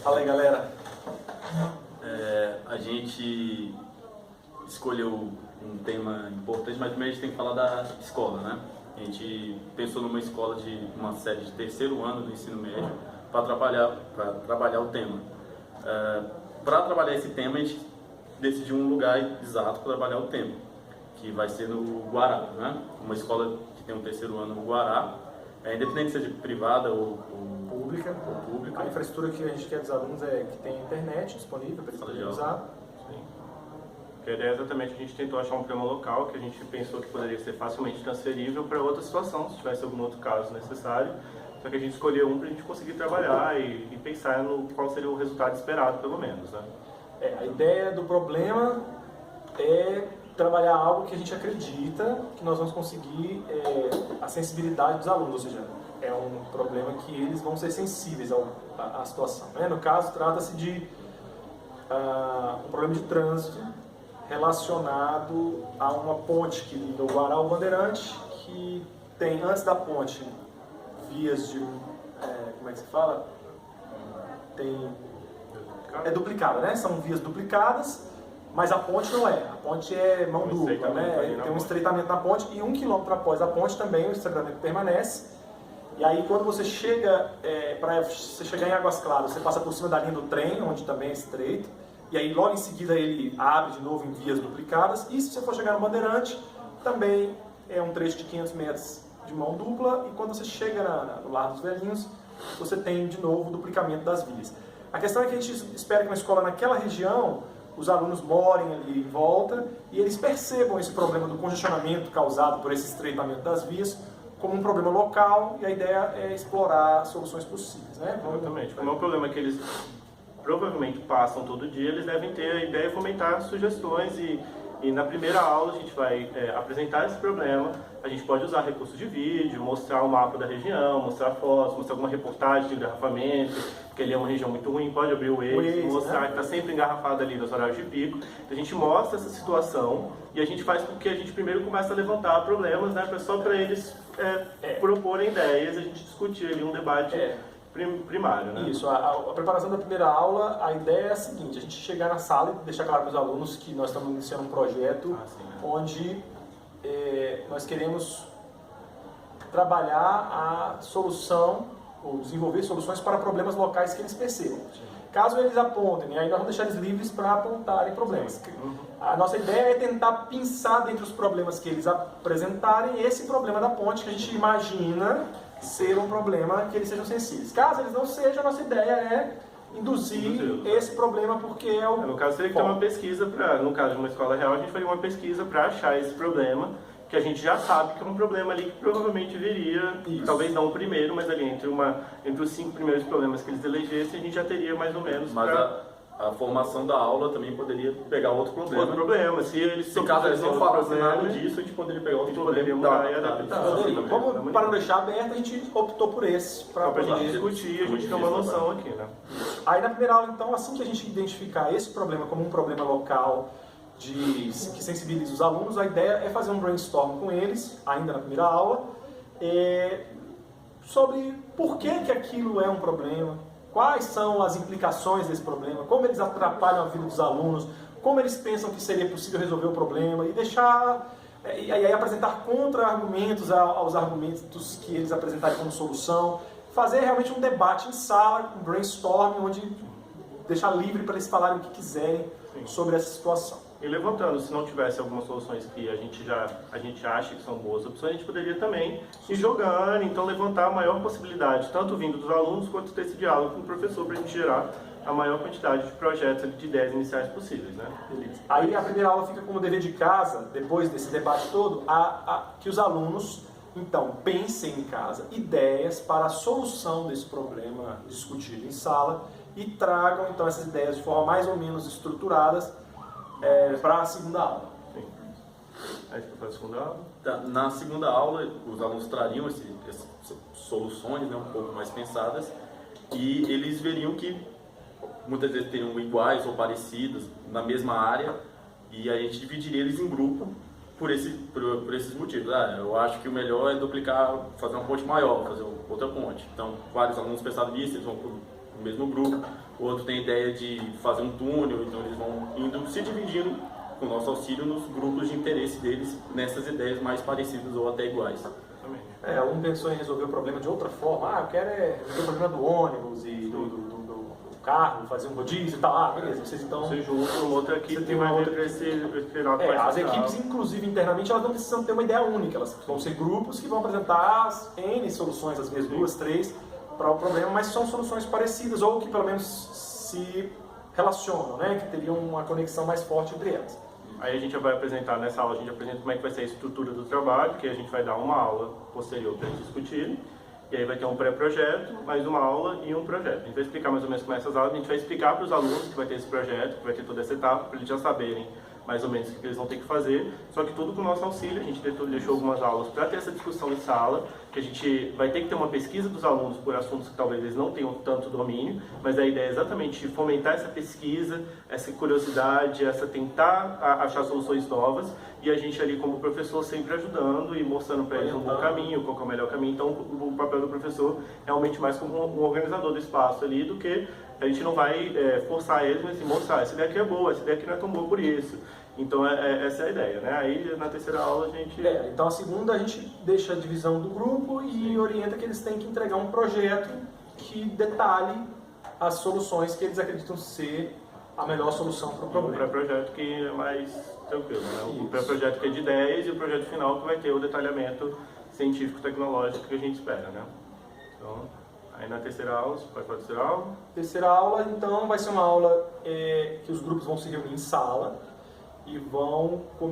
Fala aí, galera. A gente escolheu um tema importante, mas primeiro a gente tem que falar da escola, né? A gente pensou numa escola de uma série de terceiro ano do ensino médio para trabalhar o tema. Para trabalhar esse tema, a gente decidiu um lugar exato para trabalhar o tema, que vai ser no Guará, né? Uma escola que tem um terceiro ano no Guará, independente seja privada ou Pública. A infraestrutura que a gente quer dos alunos é que tem internet disponível para eles poderem usar. Sim. A ideia é exatamente, a gente tentou achar um problema local que a gente pensou que poderia ser facilmente transferível para outra situação, se tivesse algum outro caso necessário. Só que a gente escolheu um para a gente conseguir trabalhar e pensar no qual seria o resultado esperado, pelo menos, né? A ideia do problema é trabalhar algo que a gente acredita que nós vamos conseguir a sensibilidade dos alunos, ou seja, é um problema que eles vão ser sensíveis à situação, né? No caso, trata-se de um problema de trânsito relacionado a uma ponte que liga o Guará ao Bandeirante, que tem antes da ponte vias de... como é que se fala? É duplicada, né? São vias duplicadas, mas a ponte não é. A ponte é mão dupla, né? Tem um estreitamento na ponte e 1 quilômetro após a ponte também o estreitamento permanece. E aí quando você chega, para você chegar em Águas Claras, você passa por cima da linha do trem, onde também é estreito. E aí logo em seguida ele abre de novo em vias duplicadas. E se você for chegar no Bandeirante, também é um trecho de 500 metros de mão dupla. E quando você chega no Largo dos Velhinhos, você tem de novo o duplicamento das vias. A questão é que a gente espera que uma escola naquela região, os alunos morem ali em volta e eles percebam esse problema do congestionamento causado por esse estreitamento das vias como um problema local, e a ideia é explorar soluções possíveis, né? Exatamente. Como é um problema que eles provavelmente passam todo dia, eles devem ter a ideia de fomentar sugestões e na primeira aula a gente vai apresentar esse problema. A gente pode usar recursos de vídeo, mostrar o mapa da região, mostrar fotos, mostrar alguma reportagem de engarrafamento, porque ali é uma região muito ruim, pode abrir o Waze, mostrar, né, que está sempre engarrafado ali nos horários de pico. Então, a gente mostra essa situação e a gente faz com que a gente primeiro comece a levantar problemas, né, só para eles proporem ideias, a gente discutir ali um debate primário, né? Isso, a preparação da primeira aula, a ideia é a seguinte: a gente chegar na sala e deixar claro para os alunos que nós estamos iniciando um projeto onde nós queremos trabalhar a solução, ou desenvolver soluções para problemas locais que eles percebam. Caso eles apontem, aí nós vamos deixar eles livres para apontarem problemas. A nossa ideia é tentar pensar dentre os problemas que eles apresentarem esse problema da ponte que a gente imagina ser um problema que eles sejam sensíveis. Caso eles não sejam, a nossa ideia é induzir esse problema, porque é o... No caso, teria que ter uma pesquisa para, no caso de uma escola real, a gente faria uma pesquisa para achar esse problema, que a gente já sabe que é um problema ali que provavelmente viria, talvez não o primeiro, mas ali entre os 5 primeiros problemas que eles elegessem, a gente já teria mais ou menos. Mas a formação da aula também poderia pegar outro problema. Outro problema, se caso eles não falassem nada disso, a gente poderia pegar outro problema e adaptar. Como para não deixar aberto, a gente optou por esse. Para a gente discutir, a gente ter uma noção aqui, né? Aí na primeira aula, então, assim que a gente identificar esse problema como um problema local, que sensibiliza os alunos, a ideia é fazer um brainstorm com eles, ainda na primeira aula, sobre por que aquilo é um problema, quais são as implicações desse problema, como eles atrapalham a vida dos alunos, como eles pensam que seria possível resolver o problema, e aí apresentar contra-argumentos aos argumentos que eles apresentarem como solução, fazer realmente um debate em sala, um brainstorm, onde deixar livre para eles falarem o que quiserem sobre essa situação. E levantando, se não tivesse algumas soluções que a gente acha que são boas opções, a gente poderia também ir jogando, então levantar a maior possibilidade, tanto vindo dos alunos quanto desse diálogo com o professor, para a gente gerar a maior quantidade de projetos, de ideias iniciais possíveis, né? Beleza. Aí a primeira aula fica como dever de casa, depois desse debate todo, que os alunos, então, pensem em casa ideias para a solução desse problema discutido em sala e tragam, então, essas ideias de forma mais ou menos estruturadas para a segunda aula. Sim. Aí para a segunda aula? Na segunda aula, os alunos trariam essas soluções, né, um pouco mais pensadas, e eles veriam que muitas vezes teriam iguais ou parecidas na mesma área, e a gente dividiria eles em grupo por esses motivos. Eu acho que o melhor é duplicar, fazer uma ponte maior, fazer outra ponte. Então, vários alunos pensaram nisso, eles vão para o mesmo grupo. O outro tem a ideia de fazer um túnel, então eles vão indo se dividindo com o nosso auxílio nos grupos de interesse deles, nessas ideias mais parecidas ou até iguais. Um pensou em resolver o problema de outra forma. Eu quero resolver o problema do ônibus e do carro, fazer um rodízio e tal. Beleza, vocês então... Você junta uma outra equipe que vai vir para esse lado mais as social. equipes, inclusive, internamente, elas não precisam ter uma ideia única. Elas vão ser grupos que vão apresentar N soluções, às vezes 2, 3, para o problema, mas são soluções parecidas, ou que pelo menos se relacionam, né? Que teriam uma conexão mais forte entre elas. Aí a gente vai apresentar, nessa aula a gente apresenta como é que vai ser a estrutura do trabalho, que a gente vai dar uma aula posterior para eles discutirem, e aí vai ter um pré-projeto, mais uma aula e um projeto. A gente vai explicar mais ou menos como é essas aulas, a gente vai explicar para os alunos que vai ter esse projeto, que vai ter toda essa etapa, para eles já saberem mais ou menos o que eles vão ter que fazer, só que tudo com o nosso auxílio. A gente deixou algumas aulas para ter essa discussão em sala, que a gente vai ter que ter uma pesquisa dos alunos por assuntos que talvez eles não tenham tanto domínio, mas a ideia é exatamente fomentar essa pesquisa, essa curiosidade, essa tentar achar soluções novas, e a gente ali como professor sempre ajudando e mostrando para eles um bom caminho, qual é o melhor caminho. Então o papel do professor é realmente mais como um organizador do espaço ali, do que a gente não vai forçar eles, mas assim, mostrar, essa ideia aqui é boa, essa ideia aqui não é tão boa por isso. Então essa é a ideia, né? Aí na terceira aula a gente... Então a segunda a gente deixa a divisão do grupo e orienta que eles têm que entregar um projeto que detalhe as soluções que eles acreditam ser a melhor solução para o problema. O pré-projeto que é mais tranquilo, né? O pré-projeto que é de ideias e o projeto final que vai ter o detalhamento científico-tecnológico que a gente espera, né? Então, aí na terceira aula, você vai para a terceira aula? Terceira aula, então, vai ser uma aula que os grupos vão se reunir em sala e vão vão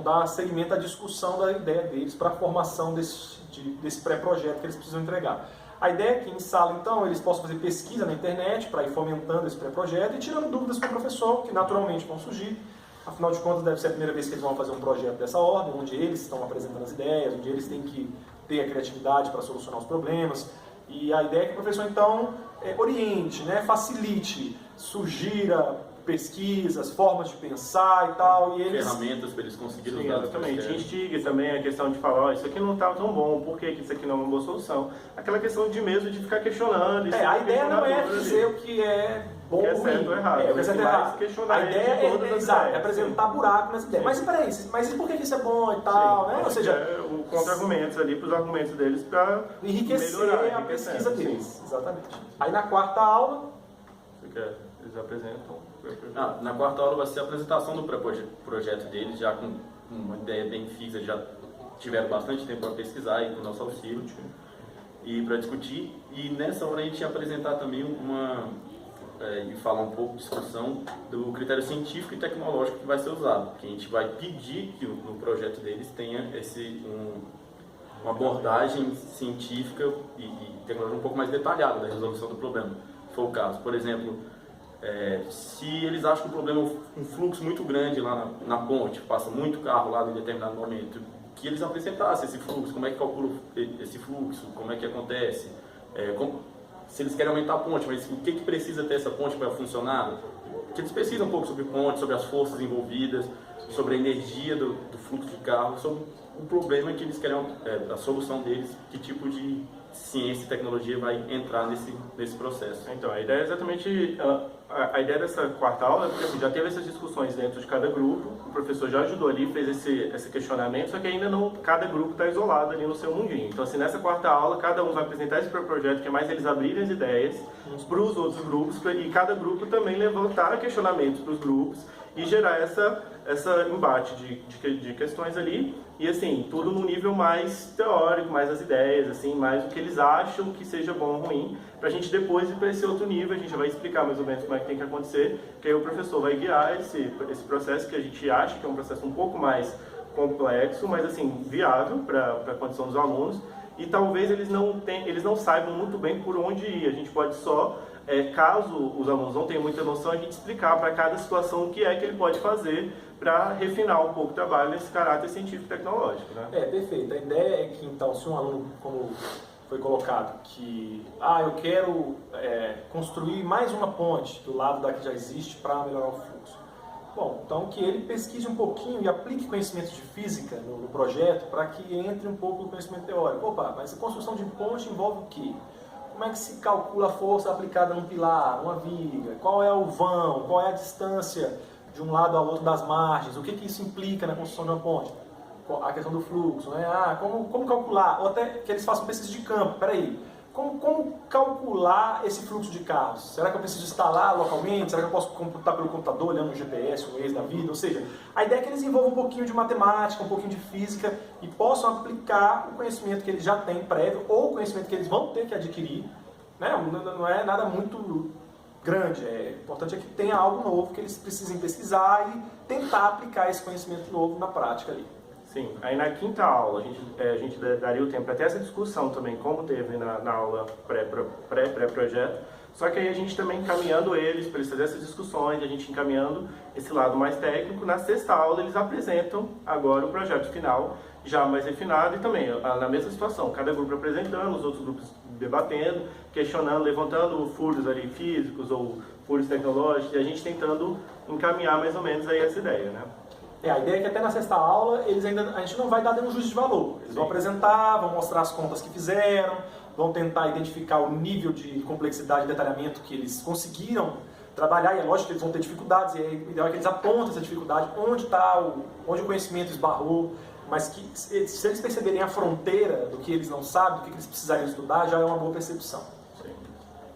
dar seguimento à discussão da ideia deles para a formação desse pré-projeto que eles precisam entregar. A ideia é que em sala, então, eles possam fazer pesquisa na internet para ir fomentando esse pré-projeto e tirando dúvidas com o professor, que naturalmente vão surgir. Afinal de contas, deve ser a primeira vez que eles vão fazer um projeto dessa ordem, onde eles estão apresentando as ideias, onde eles têm que ter a criatividade para solucionar os problemas. E a ideia é que o professor, então, oriente, né, facilite, sugira pesquisas, formas de pensar e tal. E eles... ferramentas para eles conseguirem Sim, usar. exatamente. Instigue também a questão de falar, isso aqui não está tão bom, por que isso aqui não é uma boa solução? Aquela questão de mesmo de ficar questionando. A ideia não é dizer o que é bom ou ruim. Certo ou errado. O que é certo ou errado. Questionar a ideia é apresentar buraco nas ideias. Mas peraí, mas e por que isso é bom e tal? Né? Ou seja, contra-argumentos ali para os argumentos deles para enriquecer a pesquisa deles. Exatamente. Aí na quarta aula... Eles apresentam. Na quarta aula vai ser a apresentação do projeto deles, já com uma ideia bem fixa, já tiveram bastante tempo para pesquisar e com o nosso auxílio e para discutir. E nessa hora a gente ia apresentar também e falar um pouco de discussão do critério científico e tecnológico que vai ser usado, que a gente vai pedir que no projeto deles tenha uma abordagem científica e tecnológica um pouco mais detalhada da resolução do problema, se for o caso. Por exemplo, se eles acham que o problema é um fluxo muito grande lá na ponte, passa muito carro lá em determinado momento, que eles apresentassem esse fluxo, como é que calcula esse fluxo, como é que acontece, se eles querem aumentar a ponte, mas o que precisa ter essa ponte para funcionar, que eles pesquisam um pouco sobre ponte, sobre as forças envolvidas, sobre a energia do fluxo de carro, sobre o problema que eles querem, a solução deles, que tipo de ciência e tecnologia vai entrar nesse processo. Então, a ideia é exatamente... A ideia dessa quarta aula é porque assim, já teve essas discussões dentro de cada grupo, o professor já ajudou ali, fez esse questionamento, só que ainda não, cada grupo está isolado ali no seu mundinho. Então, assim, nessa quarta aula, cada um vai apresentar esse projeto, que é mais eles abrirem as ideias para os outros grupos, e cada grupo também levantar questionamentos para os grupos e gerar essa embate de questões ali, e assim, tudo num nível mais teórico, mais as ideias, assim, mais o que eles acham que seja bom ou ruim, para a gente depois ir para esse outro nível, a gente já vai explicar mais ou menos como é que tem que acontecer, que aí o professor vai guiar esse processo que a gente acha que é um processo um pouco mais complexo, mas assim, viável para a condição dos alunos, e talvez eles não saibam muito bem por onde ir. A gente pode só, caso os alunos não tenham muita noção, a gente explicar para cada situação o que é que ele pode fazer para refinar um pouco o trabalho nesse caráter científico e tecnológico, né? Perfeito. A ideia é que, então, se um aluno, como foi colocado, que eu quero construir mais uma ponte do lado da que já existe para melhorar o fluxo. Bom, então que ele pesquise um pouquinho e aplique conhecimentos de física no projeto para que entre um pouco do conhecimento teórico. Mas a construção de ponte envolve o quê? como é que se calcula a força aplicada num pilar, numa viga, qual é o vão, qual é a distância de um lado ao outro das margens, o que isso implica na construção de uma ponte, a questão do fluxo, né? Como calcular, ou até que eles façam pesquisa de campo, peraí, como calcular esse fluxo de carros? Será que eu preciso instalar localmente? Será que eu posso computar pelo computador, olhando no GPS, o Waze da vida? Ou seja, a ideia é que eles envolvam um pouquinho de matemática, um pouquinho de física e possam aplicar o conhecimento que eles já têm prévio ou o conhecimento que eles vão ter que adquirir. Né? Não é nada muito grande, o importante é que tenha algo novo que eles precisem pesquisar e tentar aplicar esse conhecimento novo na prática ali. Sim, aí na quinta aula a gente daria o tempo para ter essa discussão também, como teve na aula pré-projeto, só que aí a gente também encaminhando eles para eles fazerem essas discussões, a gente encaminhando esse lado mais técnico. Na sexta aula eles apresentam agora o projeto final, já mais refinado e também na mesma situação, cada grupo apresentando, os outros grupos debatendo, questionando, levantando furos ali físicos ou furos tecnológicos e a gente tentando encaminhar mais ou menos aí essa ideia, né? A ideia é que até na sexta aula a gente não vai dar nenhum juízo de valor. Eles vão apresentar, vão mostrar as contas que fizeram, vão tentar identificar o nível de complexidade e detalhamento que eles conseguiram trabalhar, e é lógico que eles vão ter dificuldades, e é ideal que eles apontem essa dificuldade, onde o conhecimento esbarrou, mas que se eles perceberem a fronteira do que eles não sabem, do que eles precisariam estudar, já é uma boa percepção. Sim.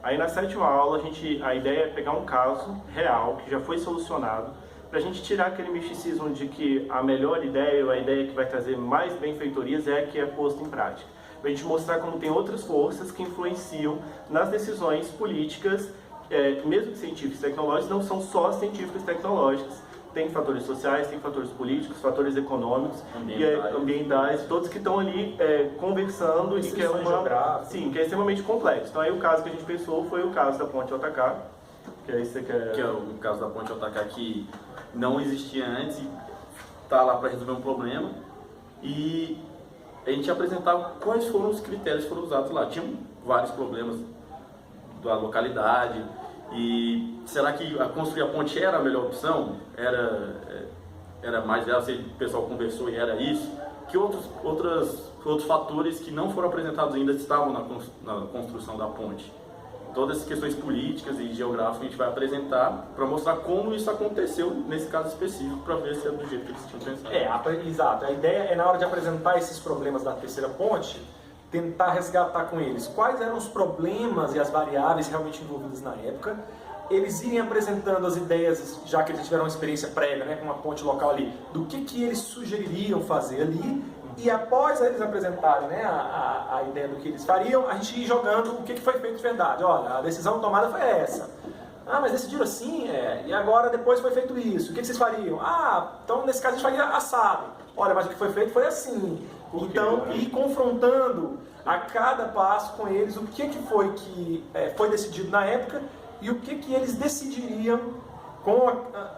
Aí na sétima aula a ideia é pegar um caso real, que já foi solucionado, para a gente tirar aquele misticismo de que a melhor ideia ou a ideia que vai trazer mais benfeitorias é a que é posta em prática. Para a gente mostrar como tem outras forças que influenciam nas decisões políticas, mesmo que científicas e tecnológicas, não são só científicas e tecnológicas. Tem fatores sociais, tem fatores políticos, fatores econômicos, ambientais, todos que estão ali conversando e que é extremamente complexo. Então aí o caso que a gente pensou foi o caso da Ponte Otacá, que é o caso da Ponte Otacá, que não existia antes e está lá para resolver um problema, e a gente apresentava quais foram os critérios que foram usados lá. Tinham vários problemas da localidade, e será que construir a ponte era a melhor opção? Era mais ela, o pessoal conversou e era isso? Que outros fatores que não foram apresentados ainda estavam na construção da ponte? Todas as questões políticas e geográficas a gente vai apresentar para mostrar como isso aconteceu nesse caso específico, para ver se é do jeito que eles tinham pensado. Exato. A ideia é, na hora de apresentar esses problemas da terceira ponte, tentar resgatar com eles quais eram os problemas e as variáveis realmente envolvidas na época, eles irem apresentando as ideias, já que eles tiveram uma experiência prévia, né, com uma ponte local ali, do que eles sugeririam fazer ali. E após eles apresentarem, né, a ideia do que eles fariam, a gente ir jogando o que foi feito de verdade. Olha, a decisão tomada foi essa. Mas decidiram assim, e agora depois foi feito isso. O que vocês fariam? Então nesse caso a gente faria assado. Olha, mas o que foi feito foi assim. Então, ir confrontando a cada passo com eles o que foi que foi decidido na época e o que eles decidiriam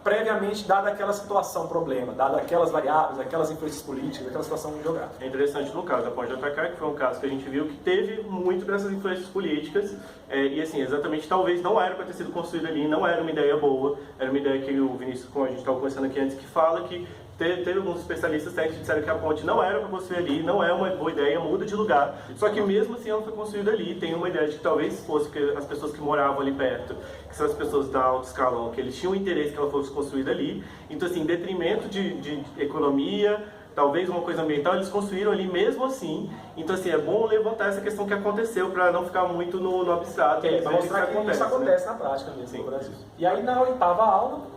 previamente, dada aquela situação, problema, dada aquelas variáveis, aquelas influências políticas, aquela situação geográfica. É interessante no caso da Ponte Otacá, que foi um caso que a gente viu que teve muito dessas influências políticas, e assim, exatamente, talvez não era para ter sido construído ali, não era uma ideia boa, era uma ideia que o Vinícius, como a gente estava conversando aqui antes, que fala que teve alguns especialistas técnicos que disseram que a ponte não era para construir ali, não é uma boa ideia, muda de lugar. Só que mesmo assim ela foi construída ali. Tem uma ideia de que talvez fosse que as pessoas que moravam ali perto, que são as pessoas da alto escalão, que eles tinham interesse que ela fosse construída ali. Então assim, em detrimento de economia, talvez uma coisa ambiental, eles construíram ali mesmo assim. Então assim, é bom levantar essa questão que aconteceu para não ficar muito no abstrato. Para mostrar que isso acontece na prática mesmo no Brasil. E aí na oitava aula...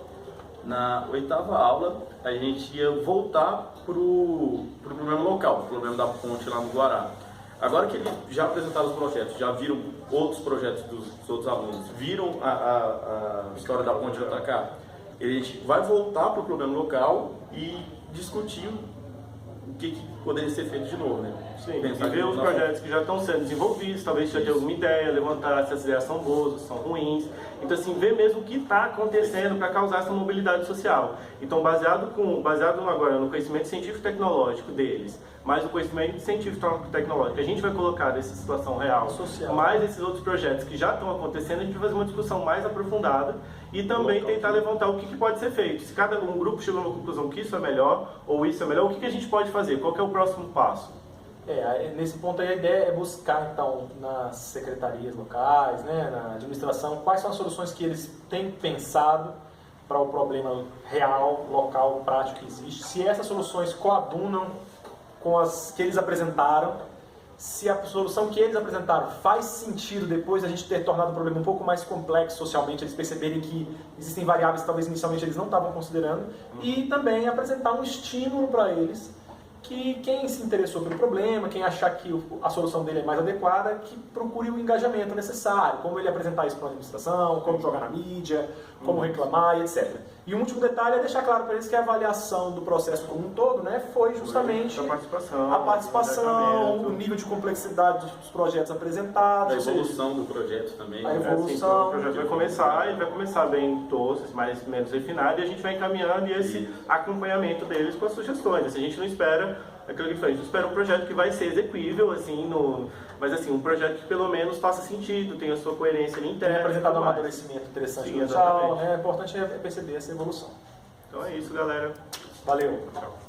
Na oitava aula, a gente ia voltar para o problema local, o problema da ponte lá no Guará. Agora que eles já apresentaram os projetos, já viram outros projetos dos outros alunos, viram a história da ponte de Otacá, a gente vai voltar para o problema local e discutir o que poderia ser feito de novo, né? Sim, e ver os projetos que já estão sendo desenvolvidos, talvez já tenha alguma ideia, levantar se as ideias são boas ou são ruins. Então, assim, ver mesmo o que está acontecendo para causar essa mobilidade social. Então, baseado agora no conhecimento científico e tecnológico deles, mais o conhecimento científico e tecnológico que a gente vai colocar nessa situação real, social, mais esses outros projetos que já estão acontecendo, a gente vai fazer uma discussão mais aprofundada e também tentar levantar o que pode ser feito. Se cada grupo chegou a uma conclusão que isso é melhor ou isso é melhor, o que a gente pode fazer? Qual que é o próximo passo? Nesse ponto aí a ideia é buscar, então, nas secretarias locais, né, na administração, quais são as soluções que eles têm pensado para o problema real, local, prático que existe. Se essas soluções coadunam com as que eles apresentaram, se a solução que eles apresentaram faz sentido depois a gente ter tornado o problema um pouco mais complexo socialmente, eles perceberem que existem variáveis que talvez inicialmente eles não estavam considerando, e também apresentar um estímulo para eles que quem se interessou pelo problema, quem achar que a solução dele é mais adequada, que procure o engajamento necessário, como ele apresentar isso para a administração, como jogar na mídia, como reclamar e etc. E um último detalhe é deixar claro para eles que a avaliação do processo como um todo, né, foi justamente a participação, o nível de complexidade dos projetos apresentados. A evolução do projeto também. A evolução. O projeto vai começar bem tosco, menos refinado, e a gente vai encaminhando esse acompanhamento deles com as sugestões. A gente não espera aquilo que foi, a gente espera um projeto que vai ser execuível, assim, mas assim, um projeto que pelo menos faça sentido, tenha a sua coerência ali interna. Tem apresentado um amadurecimento interessante no tchau, né? É importante perceber essa evolução. Então é isso, galera. Valeu. Tchau.